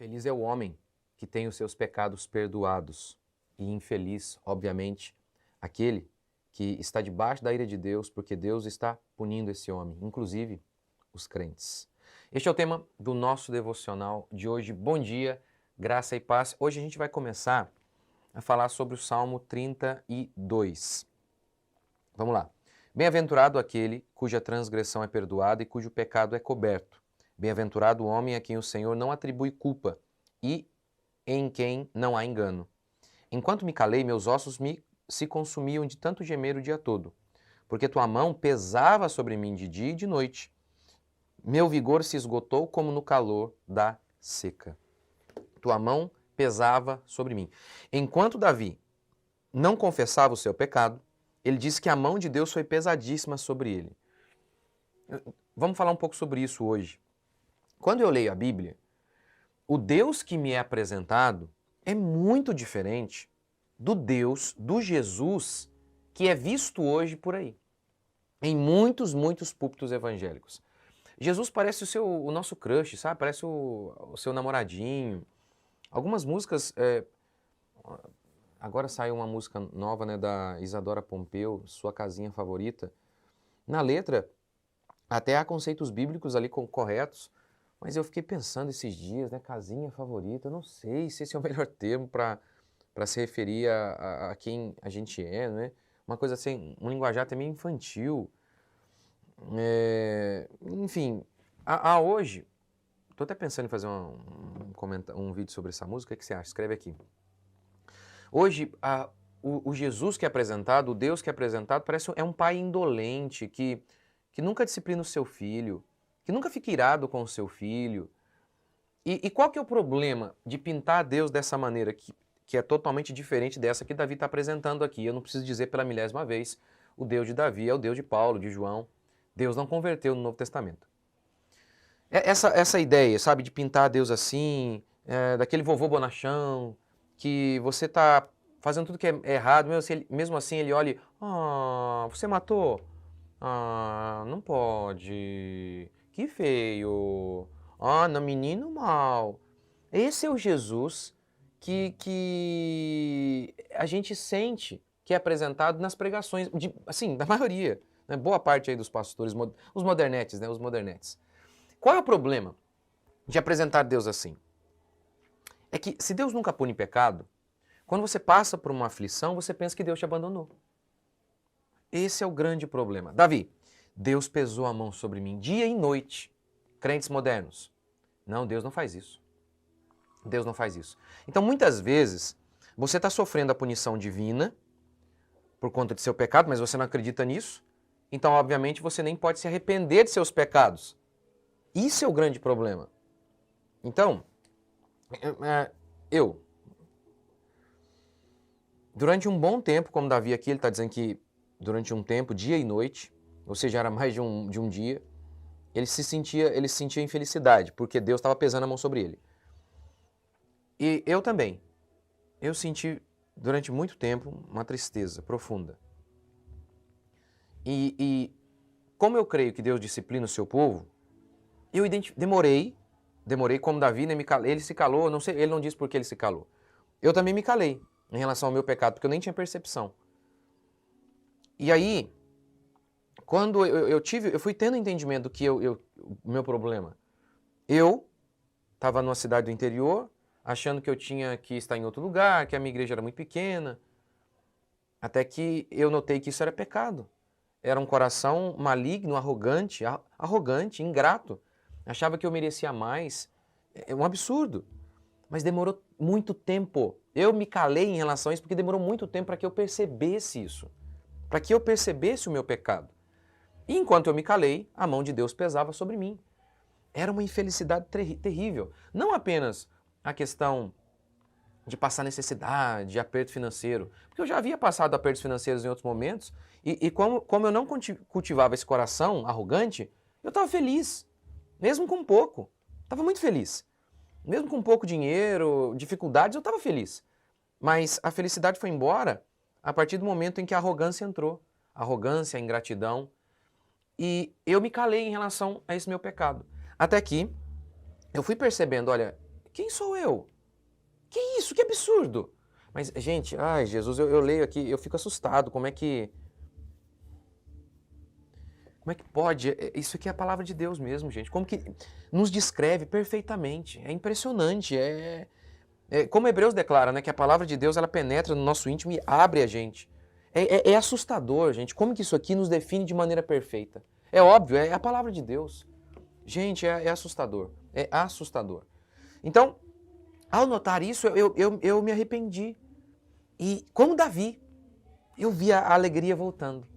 Feliz é o homem que tem os seus pecados perdoados, e infeliz, obviamente, aquele que está debaixo da ira de Deus, porque Deus está punindo esse homem, inclusive os crentes. Este é o tema do nosso devocional de hoje. Bom dia, graça e paz. Hoje a gente vai começar a falar sobre o Salmo 32. Vamos lá. Bem-aventurado aquele cuja transgressão é perdoada e cujo pecado é coberto. Bem-aventurado o homem a quem o Senhor não atribui culpa e em quem não há engano. Enquanto me calei, meus ossos se consumiam de tanto gemer o dia todo, porque tua mão pesava sobre mim de dia e de noite. Meu vigor se esgotou como no calor da seca. Tua mão pesava sobre mim. Enquanto Davi não confessava o seu pecado, ele disse que a mão de Deus foi pesadíssima sobre ele. Vamos falar um pouco sobre isso hoje. Quando eu leio a Bíblia, o Deus que me é apresentado é muito diferente do Deus, do Jesus, que é visto hoje por aí, em muitos púlpitos evangélicos. Jesus parece o nosso crush, sabe? Parece o seu namoradinho. Algumas músicas... Agora saiu uma música nova, né, da Isadora Pompeu, Sua Casinha Favorita. Na letra, até há conceitos bíblicos ali corretos, mas eu fiquei pensando esses dias, né, casinha favorita, eu não sei se esse é o melhor termo para se referir a quem a gente é, né? Uma coisa assim, um linguajar até meio infantil. Enfim, hoje, estou até pensando em fazer um vídeo sobre essa música, o que você acha? Escreve aqui. Hoje, o Jesus que é apresentado, o Deus que é apresentado, parece um pai indolente, que nunca disciplina o seu filho, que nunca fica irado com o seu filho. E qual que é o problema de pintar Deus dessa maneira, que é totalmente diferente dessa que Davi está apresentando aqui? Eu não preciso dizer pela milésima vez, o Deus de Davi é o Deus de Paulo, de João. Deus não converteu no Novo Testamento. Essa ideia, sabe, de pintar Deus assim, daquele vovô bonachão, que você está fazendo tudo que é errado, mesmo assim ele olha e, você matou? Não pode. Que feio. Não, menino mal. Esse é o Jesus que a gente sente que é apresentado nas pregações, assim, da maioria, né? Boa parte aí dos pastores, os modernetes, né? Os modernetes. Qual é o problema de apresentar Deus assim? É que se Deus nunca pune pecado, quando você passa por uma aflição, você pensa que Deus te abandonou. Esse é o grande problema. Davi, Deus pesou a mão sobre mim dia e noite. Crentes modernos. Não, Deus não faz isso. Deus não faz isso. Então, muitas vezes, você está sofrendo a punição divina por conta de seu pecado, mas você não acredita nisso. Então, obviamente, você nem pode se arrepender de seus pecados. Isso é o grande problema. Então, durante um bom tempo, como Davi aqui, ele está dizendo que durante um tempo, dia e noite, ou seja, era mais de um dia, ele sentia infelicidade, porque Deus estava pesando a mão sobre ele. E eu também. Eu senti, durante muito tempo, uma tristeza profunda. E como eu creio que Deus disciplina o seu povo, eu demorei como Davi, né, ele se calou, não sei, ele não disse por que ele se calou. Eu também me calei em relação ao meu pecado, porque eu nem tinha percepção. E aí, quando eu fui tendo entendimento do que o meu problema. Eu estava numa cidade do interior, achando que eu tinha que estar em outro lugar, que a minha igreja era muito pequena, até que eu notei que isso era pecado. Era um coração maligno, arrogante, ingrato. Achava que eu merecia mais. É um absurdo. Mas demorou muito tempo. Eu me calei em relação a isso porque demorou muito tempo para que eu percebesse isso. Para que eu percebesse o meu pecado. E enquanto eu me calei, a mão de Deus pesava sobre mim. Era uma infelicidade terrível. Não apenas a questão de passar necessidade, de aperto financeiro. Porque eu já havia passado apertos financeiros em outros momentos. E como eu não cultivava esse coração arrogante, eu estava feliz. Mesmo com pouco. Estava muito feliz. Mesmo com pouco dinheiro, dificuldades, eu estava feliz. Mas a felicidade foi embora a partir do momento em que a arrogância entrou. A arrogância, a ingratidão. E eu me calei em relação a esse meu pecado. Até que eu fui percebendo, olha, Quem sou eu? Que isso? Que absurdo! Mas, gente, ai, Jesus, eu leio aqui, eu fico assustado. Como é que pode? Isso aqui é a palavra de Deus mesmo, gente. Como que nos descreve perfeitamente. É impressionante. Como Hebreus declara, né, que a palavra de Deus ela penetra no nosso íntimo e abre a gente. É assustador, gente. Como que isso aqui nos define de maneira perfeita? É óbvio, é a palavra de Deus. Gente, é assustador. É assustador. Então, ao notar isso, eu me arrependi. E como Davi, eu vi a alegria voltando.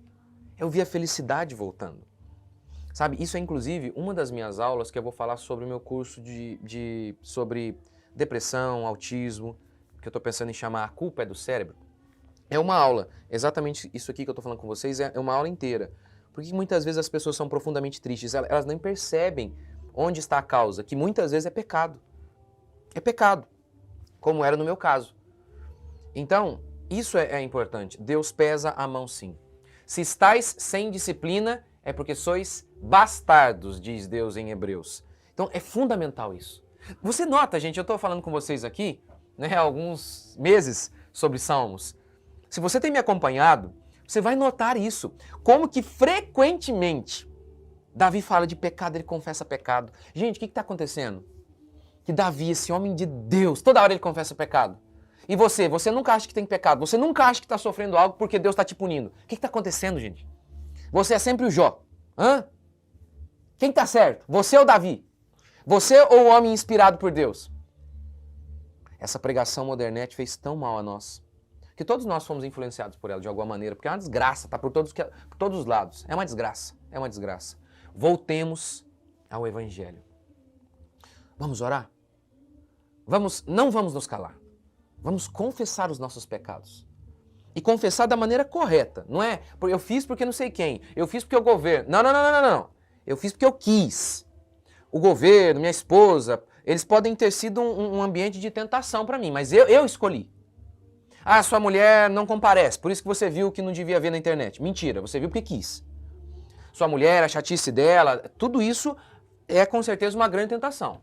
Eu vi a felicidade voltando. Sabe, isso é inclusive uma das minhas aulas que eu vou falar sobre o meu curso sobre depressão, autismo, que eu estou pensando em chamar A Culpa é do Cérebro. É uma aula, exatamente isso aqui que eu estou falando com vocês é uma aula inteira. Porque muitas vezes as pessoas são profundamente tristes, elas nem percebem onde está a causa, que muitas vezes é pecado. É pecado, como era no meu caso. Então, isso é importante. Deus pesa a mão sim. Se estáis sem disciplina, é porque sois bastardos, diz Deus em Hebreus. Então, é fundamental isso. Você nota, gente, eu estou falando com vocês aqui, né, há alguns meses sobre Salmos. Se você tem me acompanhado, você vai notar isso. Como que frequentemente Davi fala de pecado, ele confessa pecado. Gente, o que está acontecendo? Que Davi, esse homem de Deus, toda hora ele confessa pecado. E você nunca acha que tem pecado, você nunca acha que está sofrendo algo porque Deus está te punindo. O que está acontecendo, gente? Você é sempre o Jó. Hã? Quem está certo? Você ou Davi? Você ou o homem inspirado por Deus? Essa pregação modernete fez tão mal a nós, que todos nós fomos influenciados por ela de alguma maneira, porque é uma desgraça, tá por todos os lados. É uma desgraça, é uma desgraça. Voltemos ao Evangelho. Vamos orar? Não vamos nos calar. Vamos confessar os nossos pecados. E confessar da maneira correta. Não é, eu fiz porque não sei quem, eu fiz porque o governo. Não. Eu fiz porque eu quis. O governo, minha esposa, eles podem ter sido um ambiente de tentação para mim, mas eu escolhi. Ah, sua mulher não comparece, por isso que você viu que não devia ver na internet. Mentira, você viu porque quis. Sua mulher, a chatice dela, tudo isso é com certeza uma grande tentação.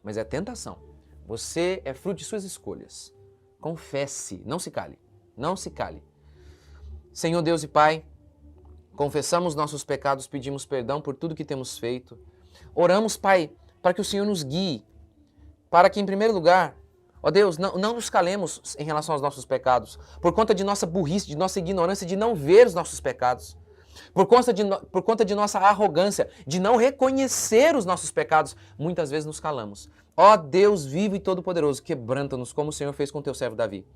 Mas é tentação. Você é fruto de suas escolhas. Confesse, não se cale, não se cale. Senhor Deus e Pai, confessamos nossos pecados, pedimos perdão por tudo que temos feito. Oramos, Pai, para que o Senhor nos guie, para que, em primeiro lugar, ó Deus, não nos calemos em relação aos nossos pecados, por conta de nossa burrice, de nossa ignorância, de não ver os nossos pecados, por conta de nossa arrogância, de não reconhecer os nossos pecados, muitas vezes nos calamos. Ó Deus vivo e todo-poderoso, quebranta-nos como o Senhor fez com o teu servo Davi.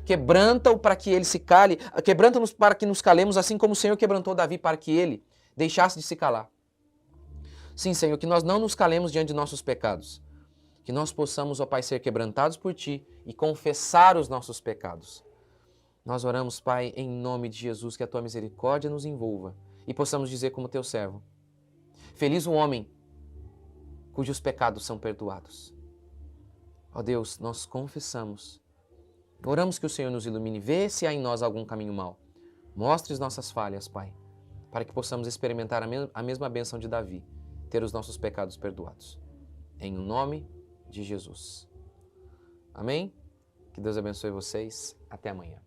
Quebranta-o para que ele se cale, quebranta-nos para que nos calemos, assim como o Senhor quebrantou Davi para que ele deixasse de se calar. Sim, Senhor, que nós não nos calemos diante de nossos pecados. Que nós possamos, ó Pai, ser quebrantados por Ti e confessar os nossos pecados. Nós oramos, Pai, em nome de Jesus, que a Tua misericórdia nos envolva e possamos dizer como Teu servo: feliz o homem cujos pecados são perdoados. Ó Deus, nós confessamos. Oramos que o Senhor nos ilumine, vê se há em nós algum caminho mau. Mostre as nossas falhas, Pai, para que possamos experimentar a mesma bênção de Davi, ter os nossos pecados perdoados. Em nome de Jesus. Amém? Que Deus abençoe vocês. Até amanhã.